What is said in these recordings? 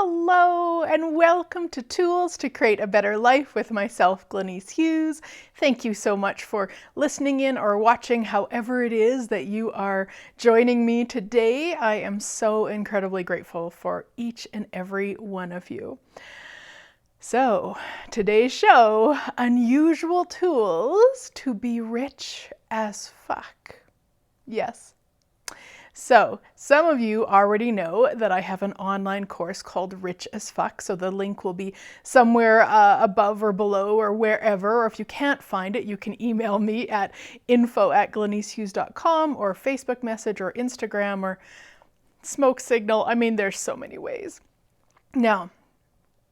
Hello and welcome to Tools to Create a Better Life with myself, Glenyce Hughes. Thank you so much for listening in or watching however it is that you are joining me today. I am so incredibly grateful for each and every one of you. So, today's show, unusual tools to be rich as fuck. Yes. So, some of you already know that I have an online course called Rich as Fuck, so the link will be somewhere above or below or wherever, or if you can't find it, you can email me at info@glenycehughes.com or Facebook message or Instagram or smoke signal. I mean, there's so many ways. Now,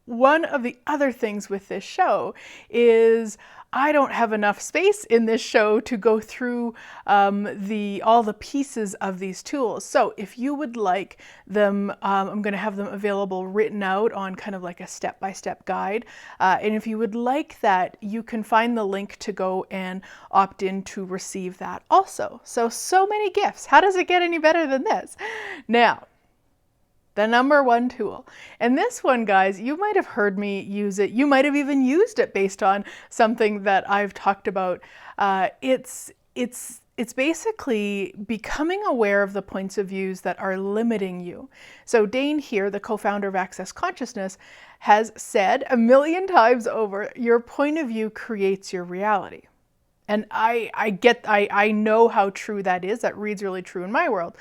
one of the other things with this show is I don't have enough space in this show to go through all the pieces of these tools. So if you would like them, I'm going to have them available written out on kind of like a step-by-step guide. And if you would like that, you can find the link to go and opt in to receive that also. So many gifts. How does it get any better than this? Now, the number one tool. And this one, guys, you might have heard me use it. You might have even used it based on something that I've talked about. It's basically becoming aware of the points of views that are limiting you. So Dane here, the co-founder of Access Consciousness, has said 1,000,000 times over, your point of view creates your reality. And I know how true that is. That reads really true in my world.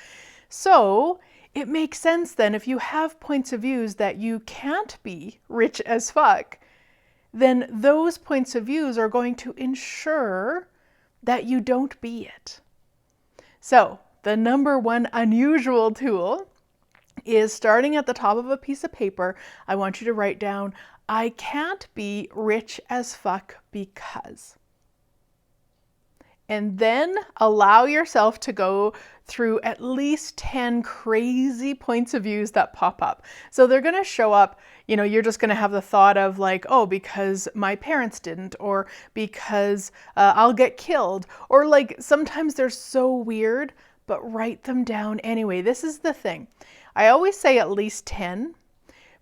So it makes sense then, if you have points of views that you can't be rich as fuck, then those points of views are going to ensure that you don't be it. So the number one unusual tool is, starting at the top of a piece of paper, I want you to write down, I can't be rich as fuck because. And then allow yourself to go through at least 10 crazy points of views that pop up. So they're going to show up, you're just going to have the thought of like, oh, because my parents didn't, or because I'll get killed, or like sometimes they're so weird, but write them down anyway. This is the thing. I always say at least 10,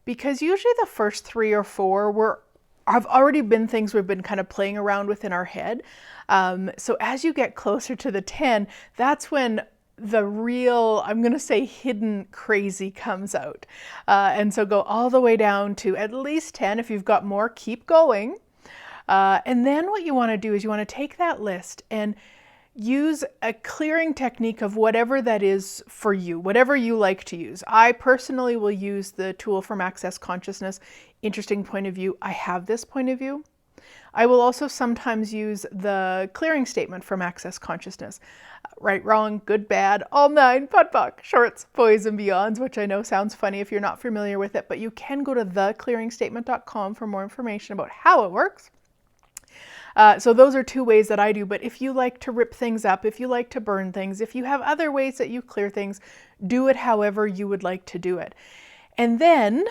because usually the first 3 or 4 have already been things we've been kind of playing around with in our head. So as you get closer to the 10, that's when the real, I'm going to say hidden crazy comes out. And so go all the way down to at least 10. If you've got more, keep going. And then what you want to do is you want to take that list and use a clearing technique of whatever that is for you, whatever you like to use. I personally will use the tool from Access Consciousness, Interesting Point of View. I have this point of view. I will also sometimes use the clearing statement from Access Consciousness. Right, wrong, good, bad, all 9, POD/POC, shorts, boys and beyonds, which I know sounds funny if you're not familiar with it, but you can go to theclearingstatement.com for more information about how it works. So those are 2 ways that I do, but if you like to rip things up, if you like to burn things, if you have other ways that you clear things, do it however you would like to do it. And then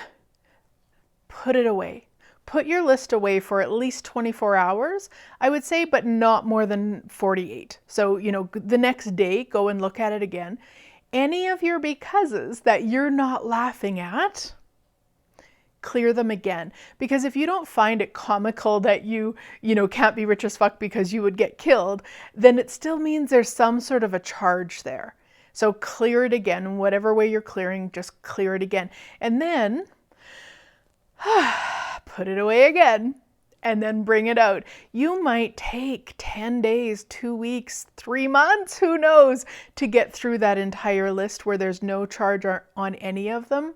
put it away. Put your list away for at least 24 hours, I would say, but not more than 48. So, the next day, go and look at it again. Any of your becauses that you're not laughing at, clear them again. Because if you don't find it comical that you can't be rich as fuck because you would get killed, then it still means there's some sort of a charge there. So clear it again. Whatever way you're clearing, just clear it again. And then put it away again, and then bring it out. You might take 10 days, 2 weeks, 3 months, who knows, to get through that entire list where there's no charge on any of them.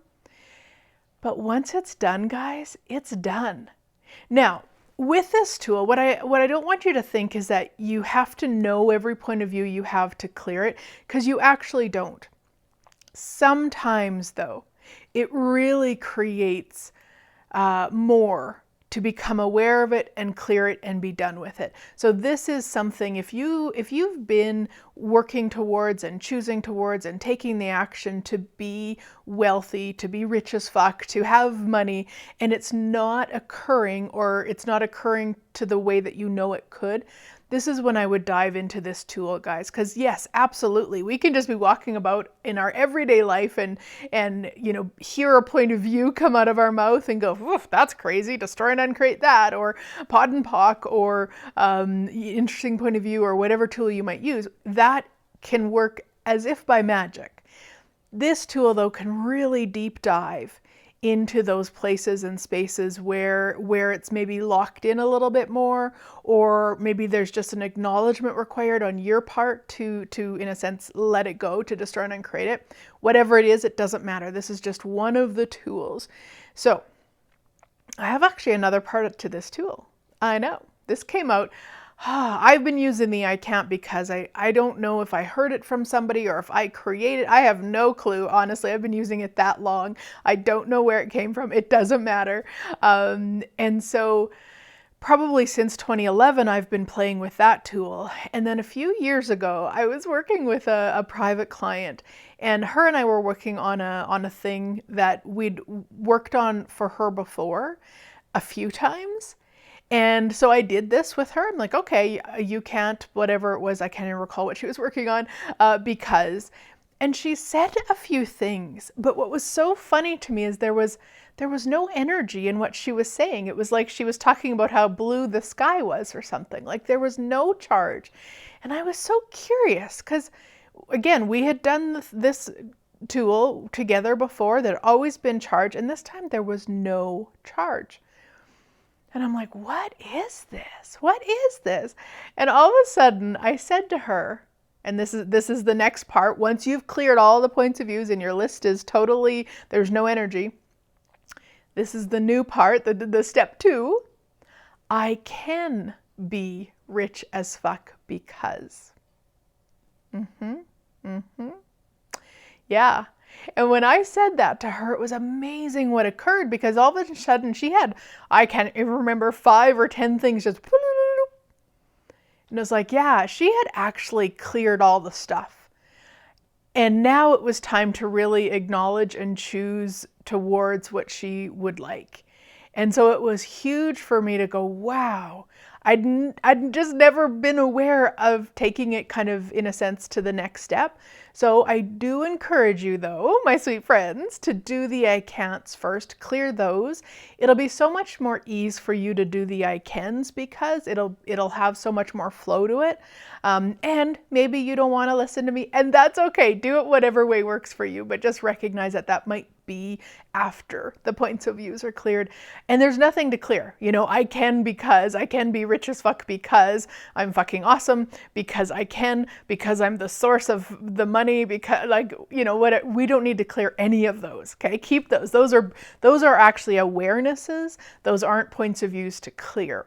But once it's done, guys, it's done. Now, with this tool, what I don't want you to think is that you have to know every point of view you have to clear it, because you actually don't. Sometimes, though, it really creates more to become aware of it and clear it and be done with it. So this is something, if you've been working towards and choosing towards and taking the action to be wealthy, to be rich as fuck, to have money, and it's not occurring, or it's not occurring to the way that you know it could, this is when I would dive into this tool, guys, because yes, absolutely, we can just be walking about in our everyday life and hear a point of view come out of our mouth and go, "Oof, that's crazy, destroy and uncreate that," or pod and poc, or interesting point of view, or whatever tool you might use. That can work as if by magic. This tool, though, can really deep dive into those places and spaces where it's maybe locked in a little bit more, or maybe there's just an acknowledgement required on your part to in a sense let it go, to destroy and uncreate it. Whatever it is, it doesn't matter. This is just one of the tools. So I have actually another part to this tool. I know this came out. I've been using the 𝐼𝐼𝐿 because I don't know if I heard it from somebody or if I created. I have no clue, honestly. I've been using it that long. I don't know where it came from. It doesn't matter. And so probably since 2011, I've been playing with that tool. And then a few years ago, I was working with a private client, and her and I were working on a thing that we'd worked on for her before a few times. And so I did this with her. I'm like, okay, you can't, whatever it was, I can't even recall what she was working on, because, and she said a few things, but what was so funny to me is there was no energy in what she was saying. It was like she was talking about how blue the sky was or something. Like there was no charge. And I was so curious because, again, we had done this tool together before that had always been charged, and this time there was no charge. And I'm like, what is this? What is this? And all of a sudden I said to her, and this is the next part, once you've cleared all the points of views and your list is totally, there's no energy, this is the new part, the step 2. I can be rich as fuck because. Yeah. And when I said that to her, it was amazing what occurred, because all of a sudden she had, I can't even remember, 5 or 10 things just, and it was like, yeah, she had actually cleared all the stuff. And now it was time to really acknowledge and choose towards what she would like. And so it was huge for me to go, wow, I'd just never been aware of taking it kind of, in a sense, to the next step. So I do encourage you, though, my sweet friends, to do the 𝐼𝐼𝐿s first, clear those. It'll be so much more ease for you to do the 𝐼𝐼𝐾s because it'll have so much more flow to it. And maybe you don't want to listen to me, and that's okay. Do it whatever way works for you, but just recognize that that might be after the points of views are cleared. And there's nothing to clear. I can be rich as fuck because I'm fucking awesome, because because I'm the source of the money, because we don't need to clear any of those. Okay, keep those. Those are actually awarenesses. Those aren't points of views to clear.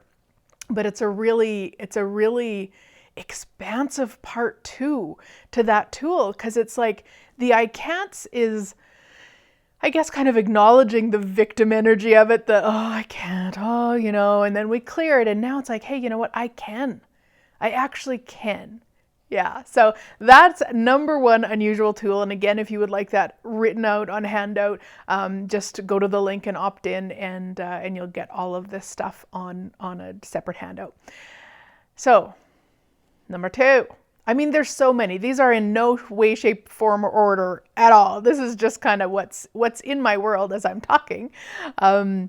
But it's a really expansive part too to that tool, because it's like the 𝐼𝐼𝐿s is, I guess, kind of acknowledging the victim energy of it, I can't, and then we clear it, and now it's like, hey, you know what, I actually can. Yeah, so that's number 1 unusual tool. And again, if you would like that written out on handout, just go to the link and opt in, and you'll get all of this stuff on a separate handout. So, number 2. I mean, there's so many. These are in no way, shape, form, or order at all. This is just kind of what's in my world as I'm talking. The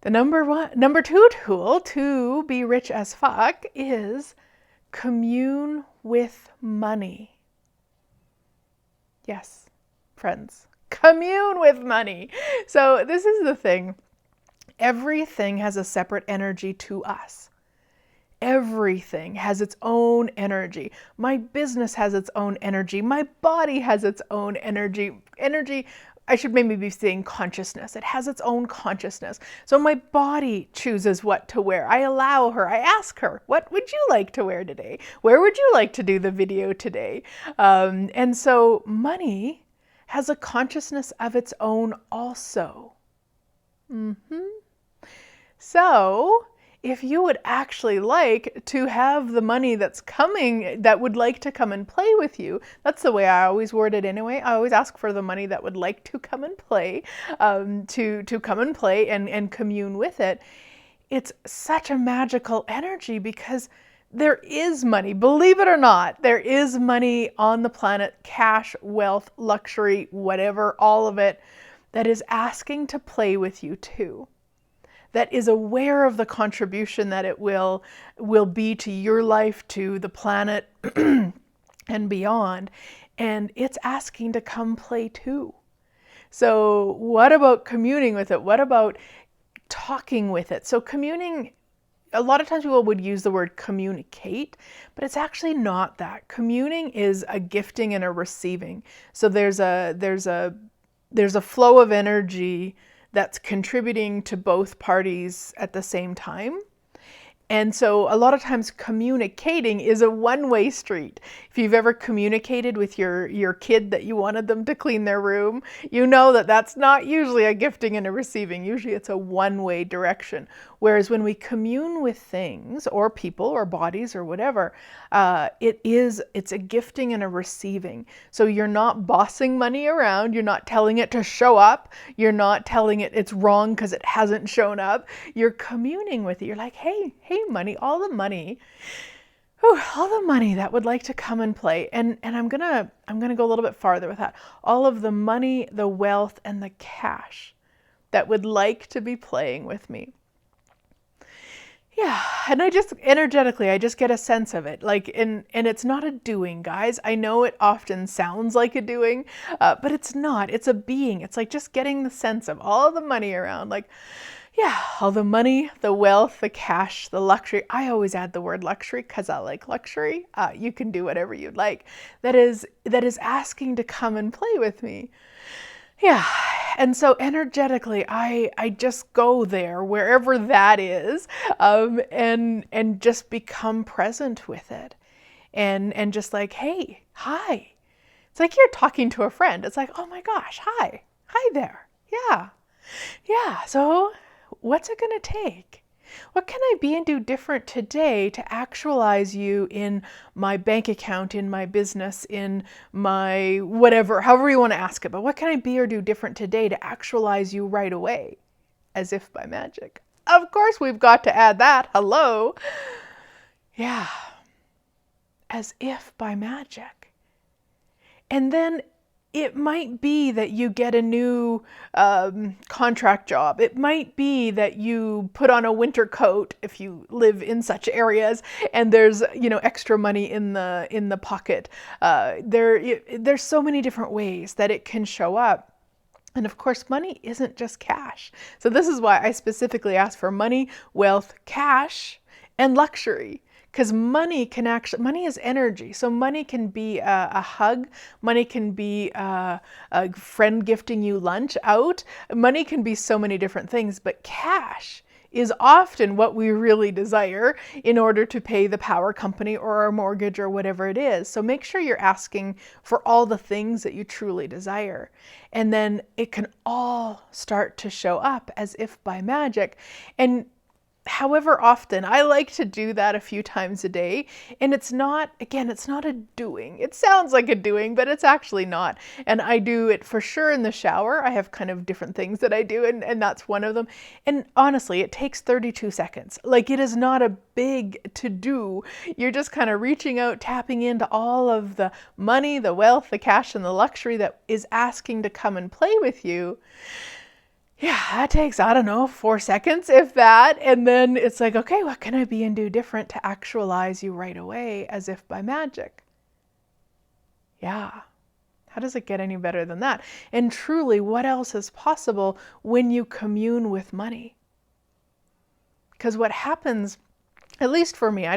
number 2 tool to be rich as fuck is commune with money. Yes, friends, commune with money. So this is the thing. Everything has a separate energy to us. Everything has its own energy. My business has its own energy. My body has its own energy. I should maybe be saying consciousness. It has its own consciousness. So my body chooses what to wear. I allow her. I ask her, what would you like to wear today? Where would you like to do the video today? And so money has a consciousness of its own also. So if you would actually like to have the money that's coming, that would like to come and play with you, that's the way I always word it anyway. I always ask for the money that would like to come and play, to come and play and commune with it. It's such a magical energy because there is money, believe it or not, there is money on the planet, cash, wealth, luxury, whatever, all of it, that is asking to play with you too. That is aware of the contribution that it will be to your life, to the planet, and beyond. And it's asking to come play too. So what about communing with it? What about talking with it? So communing, a lot of times people would use the word communicate, but it's actually not that. Communing is a gifting and a receiving. So there's a flow of energy that's contributing to both parties at the same time. And so a lot of times communicating is a one-way street. If you've ever communicated with your kid that you wanted them to clean their room, you know that that's not usually a gifting and a receiving. Usually it's a one-way direction. Whereas when we commune with things or people or bodies or whatever, it's a gifting and a receiving. So you're not bossing money around. You're not telling it to show up. You're not telling it it's wrong because it hasn't shown up. You're communing with it. You're like, hey, money, all the money that would like to come and play. And I'm gonna go a little bit farther with that. All of the money, the wealth, and the cash that would like to be playing with me. Yeah, and I just energetically, I just get a sense of it. Like, and it's not a doing, guys. I know it often sounds like a doing, but it's not. It's a being. It's like just getting the sense of all the money around. Like, yeah, all the money, the wealth, the cash, the luxury. I always add the word luxury because I like luxury. You can do whatever you'd like. That is asking to come and play with me. Yeah, and so energetically, I just go there, wherever that is, and just become present with it. And just like, hey, hi. It's like you're talking to a friend. It's like, oh my gosh, hi there. Yeah, so what's it going to take? What can I be and do different today to actualize you in my bank account, in my business, in my whatever, however you want to ask it, but what can I be or do different today to actualize you right away, as if by magic? Of course, we've got to add that. Hello. Yeah, as if by magic. And then it might be that you get a new contract job. It might be that you put on a winter coat if you live in such areas, and there's extra money in the pocket. There's so many different ways that it can show up. And of course, money isn't just cash. So this is why I specifically ask for money, wealth, cash, and luxury. Because money is energy. So money can be a hug. Money can be a friend gifting you lunch out. Money can be so many different things, but cash is often what we really desire in order to pay the power company or our mortgage or whatever it is. So make sure you're asking for all the things that you truly desire. And then it can all start to show up as if by magic. And however often, I like to do that a few times a day. And it's not a doing. It sounds like a doing, but it's actually not. And I do it for sure in the shower. I have kind of different things that I do, and that's one of them. And honestly, it takes 32 seconds. Like, it is not a big to do. You're just kind of reaching out, tapping into all of the money, the wealth, the cash, and the luxury that is asking to come and play with you. Yeah, that takes, 4 seconds, if that. And then it's like, okay, what can I be and do different to actualize you right away as if by magic? Yeah. How does it get any better than that? And truly, what else is possible when you commune with money? Because what happens, at least for me,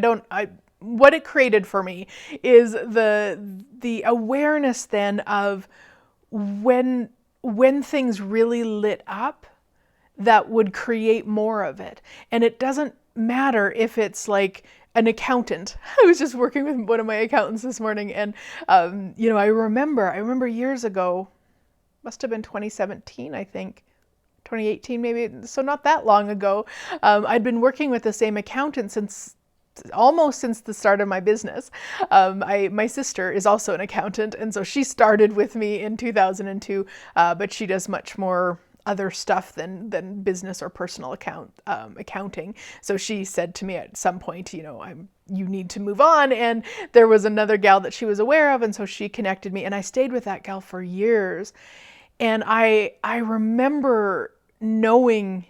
what it created for me is the awareness then of when things really lit up, that would create more of it. And it doesn't matter if it's like an accountant. I was just working with one of my accountants this morning, and I remember years ago, must have been 2017, I think, 2018 maybe, so not that long ago. I'd been working with the same accountant almost since the start of my business. My sister is also an accountant, and so she started with me in 2002, but she does much more other stuff than business or personal accounting. So she said to me at some point, you need to move on. And there was another gal that she was aware of, and so she connected me, and I stayed with that gal for years. And I remember knowing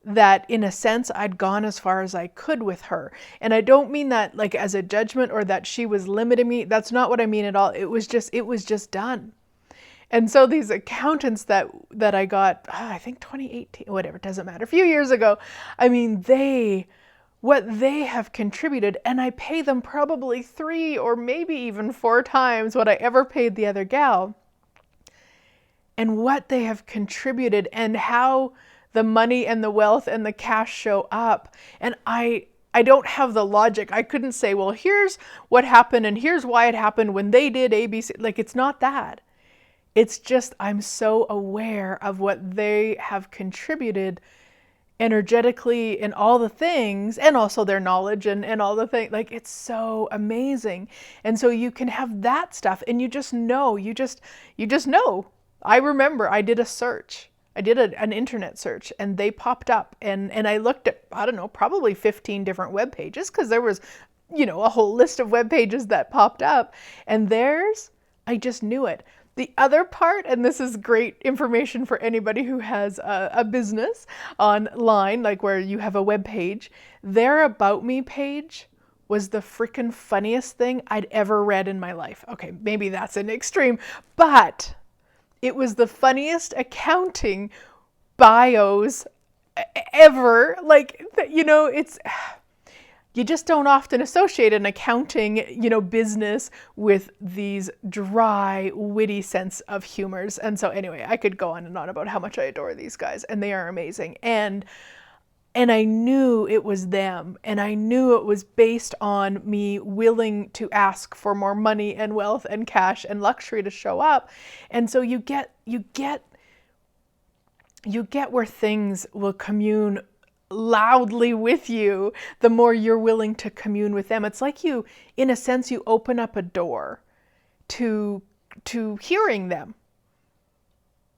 that in a sense I'd gone as far as I could with her. And I don't mean that like as a judgment or that she was limiting me. That's not what I mean at all. It was just done. And so these accountants that I got, I think 2018, whatever, it doesn't matter, a few years ago, I mean, what they have contributed, and I pay them probably 3 or maybe even 4 times what I ever paid the other gal. And what they have contributed and how the money and the wealth and the cash show up. And I don't have the logic. I couldn't say, well, here's what happened and here's why it happened when they did ABC. Like, it's not that. It's just I'm so aware of what they have contributed energetically in all the things, and also their knowledge and all the things. Like, it's so amazing. And so you can have that stuff and you just know, you just know. I remember I did a search. I did an internet search and they popped up, and I looked at, I don't know, probably 15 different web pages, because there was, a whole list of web pages that popped up, and theirs, I just knew it. The other part, and this is great information for anybody who has a business online, like where you have a web page, their About Me page was the freaking funniest thing I'd ever read in my life. Okay, maybe that's an extreme, but it was the funniest accounting bios ever. Like, it's, you just don't often associate an accounting, business with these dry, witty sense of humors. And so anyway, I could go on and on about how much I adore these guys, and they are amazing. And I knew it was them, and I knew it was based on me willing to ask for more money and wealth and cash and luxury to show up. And so you get where things will commune loudly with you the more you're willing to commune with them. It's like you, in a sense, you open up a door to hearing them.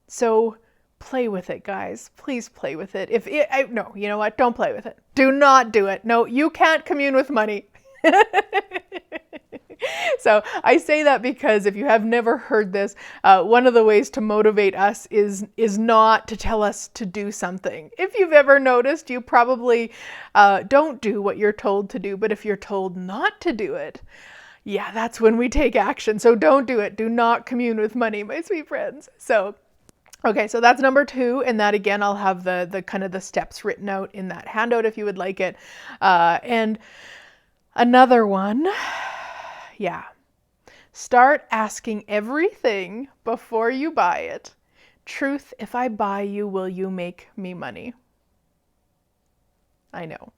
So play with it, guys. Please play with it. No, you know what? Don't play with it. Do not do it. No, you can't commune with money. So I say that because if you have never heard this, one of the ways to motivate us is not to tell us to do something. If you've ever noticed, you probably don't do what you're told to do, but if you're told not to do it, yeah, that's when we take action. So don't do it. Do not commune with money, my sweet friends. Okay, so that's number 2, and that again, I'll have the kind of the steps written out in that handout if you would like it. And another one, start asking everything before you buy it. Truth, if I buy you, will you make me money? I know.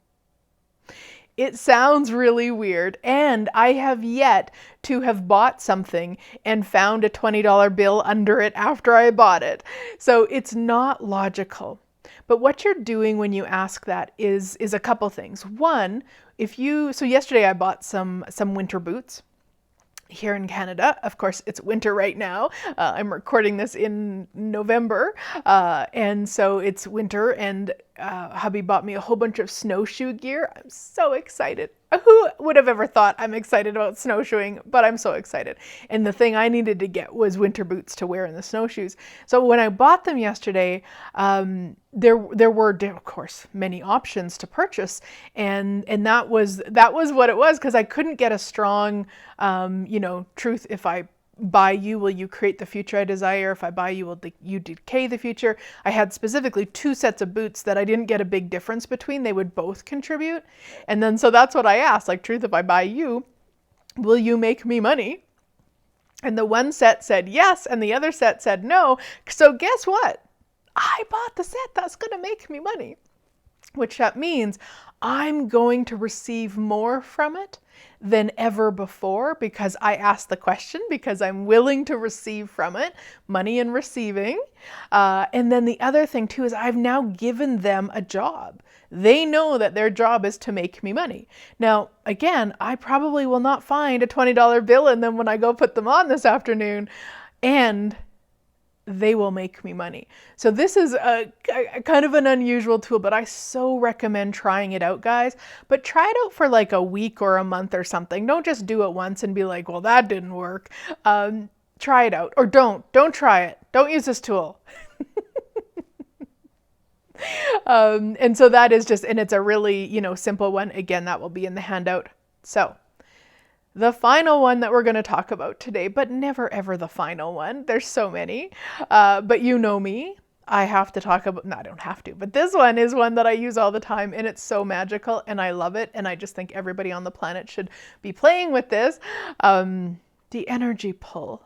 It sounds really weird, and I have yet to have bought something and found a $20 bill under it after I bought it. So it's not logical. But what you're doing when you ask that is a couple things. One, so yesterday I bought some winter boots here in Canada. Of course, it's winter right now. I'm recording this in November, and so it's winter, and hubby bought me a whole bunch of snowshoe gear. I'm so excited. Who would have ever thought I'm excited about snowshoeing, but I'm so excited. And the thing I needed to get was winter boots to wear in the snowshoes. So when I bought them yesterday, there were, of course, many options to purchase, and that was what it was, because I couldn't get a strong, truth, if I buy you, will you create the future I desire? If I buy you, will you decay the future? I had specifically 2 sets of boots that I didn't get a big difference between. They would both contribute. And then, so that's what I asked, like, truth, if I buy you, will you make me money? And the one set said yes, and the other set said no. So guess what? I bought the set that's going to make me money, which that means I'm going to receive more from it than ever before, because I asked the question, because I'm willing to receive from it, money and receiving. And then the other thing too is I've now given them a job. They know that their job is to make me money. Now, again, I probably will not find a $20 bill in them when I go put them on this afternoon. And they will make me money. So this is a kind of an unusual tool, but I so recommend trying it out, guys. But try it out for like a week or a month or something. Don't just do it once and be like, well, that didn't work. Try it out, or don't try it. Don't use this tool. And so that is just, and it's a really, simple one. Again, that will be in the handout. So the final one that we're going to talk about today, but never ever the final one. There's so many, but you know me. I have to talk about, no, I don't have to, but this one is one that I use all the time, and it's so magical and I love it. And I just think everybody on the planet should be playing with this. The energy pull.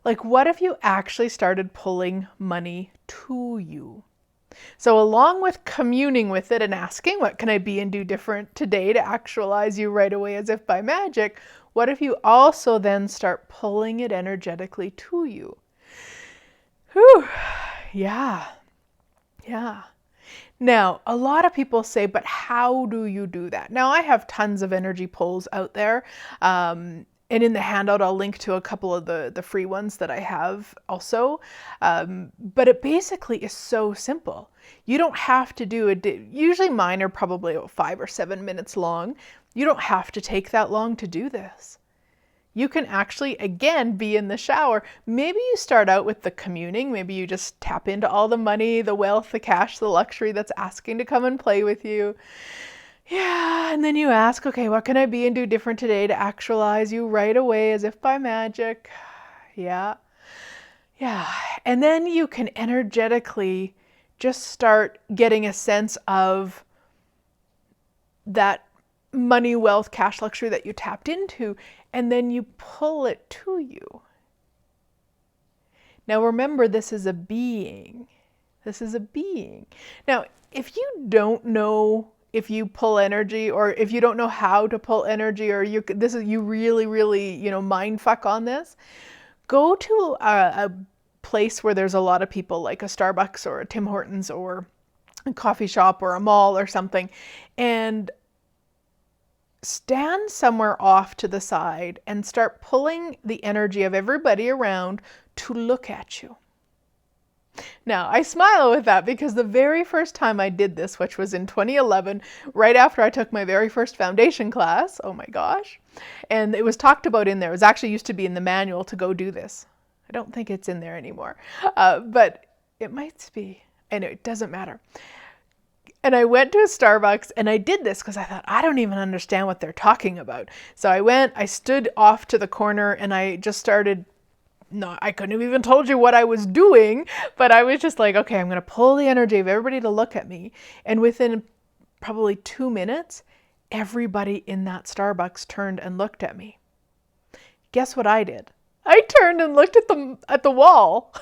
Like, what if you actually started pulling money to you? So along with communing with it and asking, what can I be and do different today to actualize you right away as if by magic? What if you also then start pulling it energetically to you? Whew. Yeah. Now, a lot of people say, but how do you do that? Now, I have tons of energy pulls out there. And in the handout, I'll link to a couple of the free ones that I have also. But it basically is so simple. You don't have to do it. Usually mine are probably 5 or 7 minutes long. You don't have to take that long to do this. You can actually, again, be in the shower. Maybe you start out with the communing. Maybe you just tap into all the money, the wealth, the cash, the luxury that's asking to come and play with you. Yeah, and then you ask, okay, what can I be and do different today to actualize you right away as if by magic? Yeah. And then you can energetically just start getting a sense of that money, wealth, cash, luxury that you tapped into, and then you pull it to you. Now remember, this is a being. Now, if you don't know if you pull energy, or if you don't know how to pull energy, or you really, mind fuck on this, go to a place where there's a lot of people, like a Starbucks or a Tim Hortons or a coffee shop or a mall or something, and stand somewhere off to the side and start pulling the energy of everybody around to look at you. Now, I smile with that because the very first time I did this, which was in 2011, right after I took my very first foundation class, oh my gosh, and it was talked about in there. It was actually used to be in the manual to go do this. I don't think it's in there anymore, but it might be. I know, it doesn't matter. And I went to a Starbucks and I did this because I thought, I don't even understand what they're talking about. So I stood off to the corner and I just started. No, I couldn't have even told you what I was doing, but I was just like, okay, I'm going to pull the energy of everybody to look at me. And within probably 2 minutes, everybody in that Starbucks turned and looked at me. Guess what I did? I turned and looked at the wall.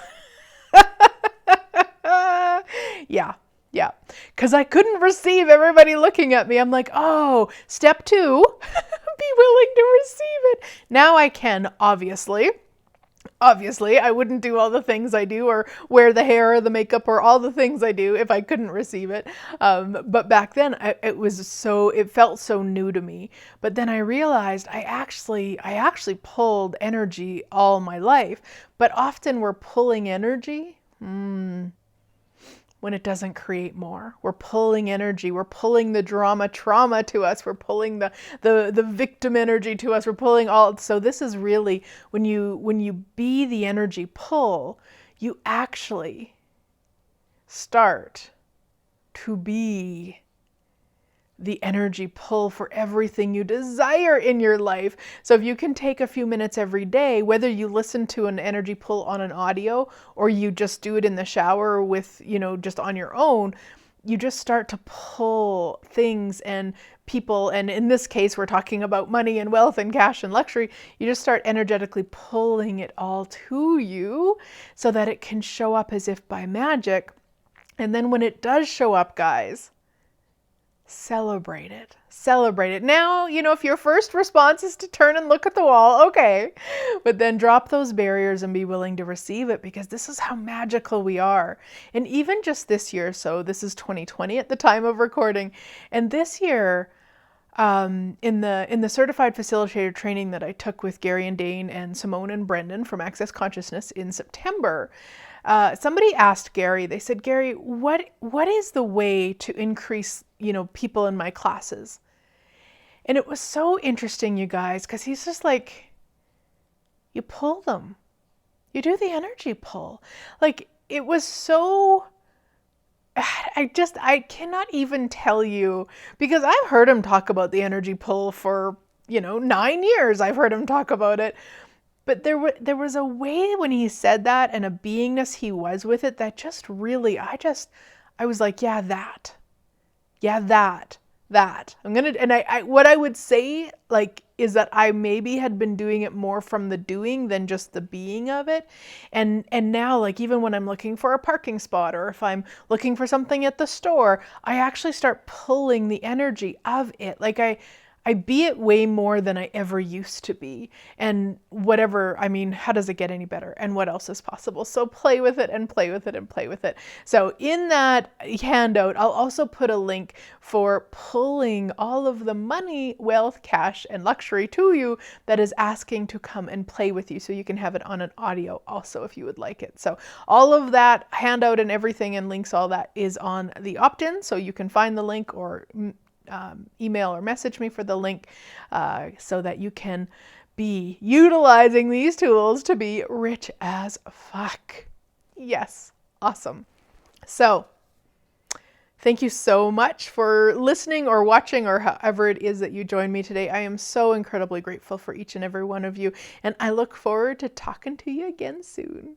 Yeah. Because I couldn't receive everybody looking at me. I'm like, oh, step 2, be willing to receive it. Now I can, obviously. Obviously, I wouldn't do all the things I do or wear the hair or the makeup or all the things I do if I couldn't receive it. But back then, it felt so new to me. But then I realized I actually pulled energy all my life. But often we're pulling energy when it doesn't create more. We're pulling energy. We're pulling the trauma to us. We're pulling the victim energy to us. We're pulling all. So this is really, when you be the energy pull, you actually start to be the energy pull for everything you desire in your life. So if you can take a few minutes every day, whether you listen to an energy pull on an audio or you just do it in the shower with, just on your own, you just start to pull things and people. And in this case, we're talking about money and wealth and cash and luxury. You just start energetically pulling it all to you so that it can show up as if by magic. And then when it does show up, guys, celebrate it. Now, if your first response is to turn and look at the wall, okay, but then drop those barriers and be willing to receive it, because this is how magical we are. And even just this year, so this is 2020 at the time of recording, and this year, in the certified facilitator training that I took with Gary and Dane and Simone and Brendan from Access Consciousness in September, somebody asked Gary, they said, Gary, what is the way to increase, people in my classes? And it was so interesting, you guys, because he's just like, you pull them. You do the energy pull. Like, it was so, I cannot even tell you, because I've heard him talk about the energy pull for, 9 years. I've heard him talk about it. But there was a way when he said that, and a beingness he was with it, that just really, I was like, yeah, that. What I would say, like, is that I maybe had been doing it more from the doing than just the being of it. And now, like, even when I'm looking for a parking spot, or if I'm looking for something at the store, I actually start pulling the energy of it. Like, I be it way more than I ever used to be. And whatever, I mean, how does it get any better? And what else is possible? So play with it and play with it and play with it. So in that handout, I'll also put a link for pulling all of the money, wealth, cash, and luxury to you that is asking to come and play with you. So you can have it on an audio also if you would like it. So all of that handout and everything and links, all that is on the opt-in. So you can find the link or email or message me for the link so that you can be utilizing these tools to be rich as fuck. Yes, awesome. So thank you so much for listening or watching or however it is that you joined me today. I am so incredibly grateful for each and every one of you, and I look forward to talking to you again soon.